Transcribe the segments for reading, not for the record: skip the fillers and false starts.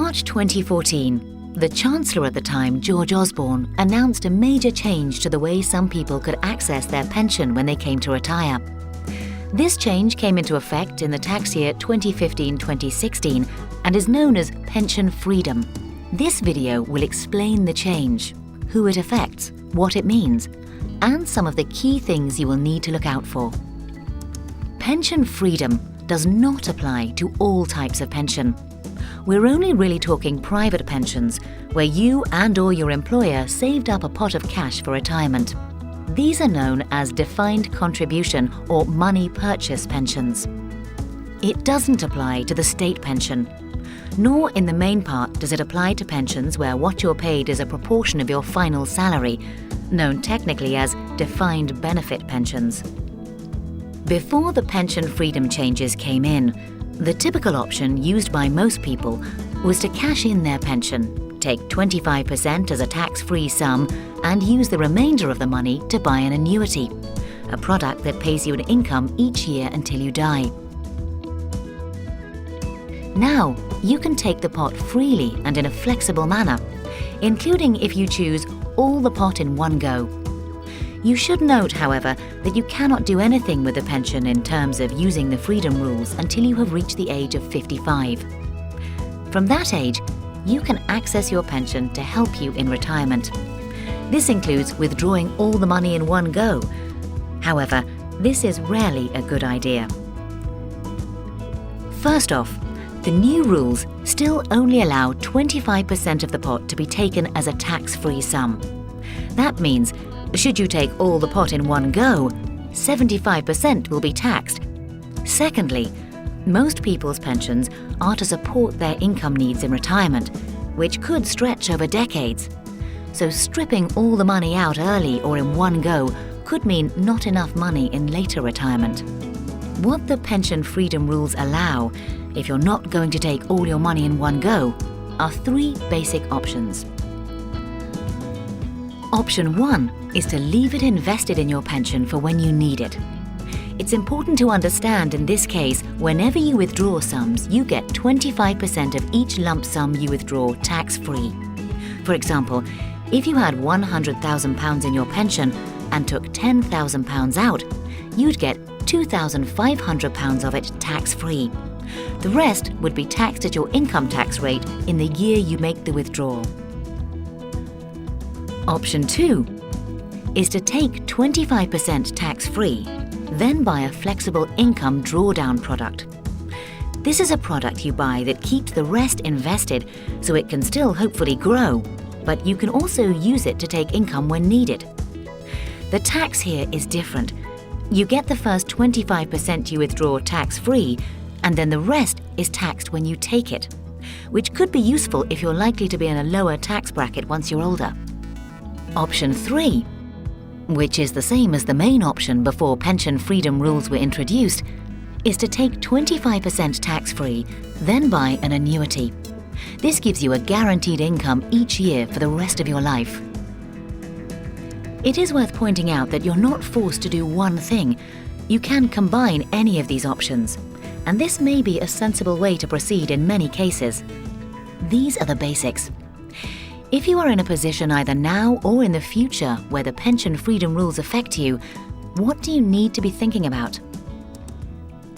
March 2014, the Chancellor at the time, George Osborne, announced a major change to the way some people could access their pension when they came to retire. This change came into effect in the tax year 2015-2016 and is known as pension freedom. This video will explain the change, who it affects, what it means, and some of the key things you will need to look out for. Pension freedom does not apply to all types of pension. We're only really talking private pensions, where you and/or your employer saved up a pot of cash for retirement. These are known as defined contribution or money purchase pensions. It doesn't apply to the state pension, nor in the main part does it apply to pensions where what you're paid is a proportion of your final salary, known technically as defined benefit pensions. Before the pension freedom changes came in, the typical option used by most people was to cash in their pension, take 25% as a tax-free sum, and use the remainder of the money to buy an annuity, a product that pays you an income each year until you die. Now, you can take the pot freely and in a flexible manner, including if you choose all the pot in one go. You should note, however, that you cannot do anything with the pension in terms of using the freedom rules until you have reached the age of 55. From that age, you can access your pension to help you in retirement. This includes withdrawing all the money in one go. However, this is rarely a good idea. First off, the new rules still only allow 25% of the pot to be taken as a tax-free sum. That means, should you take all the pot in one go, 75% will be taxed. Secondly, most people's pensions are to support their income needs in retirement, which could stretch over decades. So stripping all the money out early or in one go could mean not enough money in later retirement. What the pension freedom rules allow, if you're not going to take all your money in one go, are three basic options. Option 1 is to leave it invested in your pension for when you need it. It's important to understand in this case, whenever you withdraw sums, you get 25% of each lump sum you withdraw tax-free. For example, if you had £100,000 in your pension and took £10,000 out, you'd get £2,500 of it tax-free. The rest would be taxed at your income tax rate in the year you make the withdrawal. Option 2 is to take 25% tax-free, then buy a flexible income drawdown product. This is a product you buy that keeps the rest invested so it can still hopefully grow, but you can also use it to take income when needed. The tax here is different. You get the first 25% you withdraw tax-free, and then the rest is taxed when you take it, which could be useful if you're likely to be in a lower tax bracket once you're older. Option 3, which is the same as the main option before pension freedom rules were introduced, is to take 25% tax-free, then buy an annuity. This gives you a guaranteed income each year for the rest of your life. It is worth pointing out that you're not forced to do one thing. You can combine any of these options, and this may be a sensible way to proceed in many cases. These are the basics. If you are in a position either now or in the future where the pension freedom rules affect you, what do you need to be thinking about?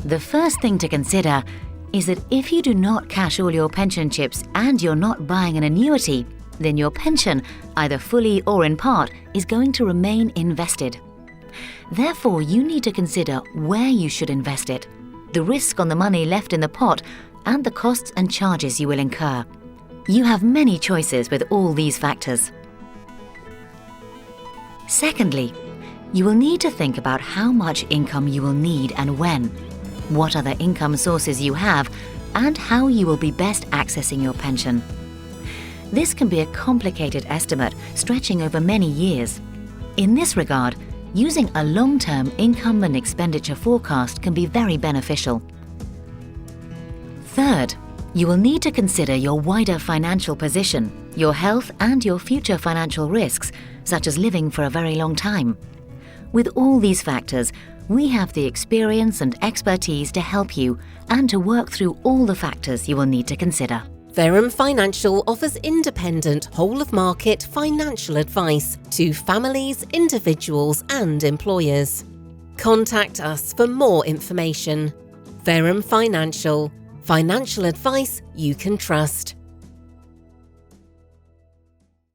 The first thing to consider is that if you do not cash all your pension chips and you're not buying an annuity, then your pension, either fully or in part, is going to remain invested. Therefore, you need to consider where you should invest it, the risk on the money left in the pot, and the costs and charges you will incur. You have many choices with all these factors. Secondly, you will need to think about how much income you will need and when, what other income sources you have, and how you will be best accessing your pension. This can be a complicated estimate stretching over many years. In this regard, using a long-term income and expenditure forecast can be very beneficial. Third, you will need to consider your wider financial position, your health, and your future financial risks, such as living for a very long time. With all these factors, we have the experience and expertise to help you and to work through all the factors you will need to consider. Verum Financial offers independent whole-of-market financial advice to families, individuals and employers. Contact us for more information. Verum Financial. Financial advice you can trust.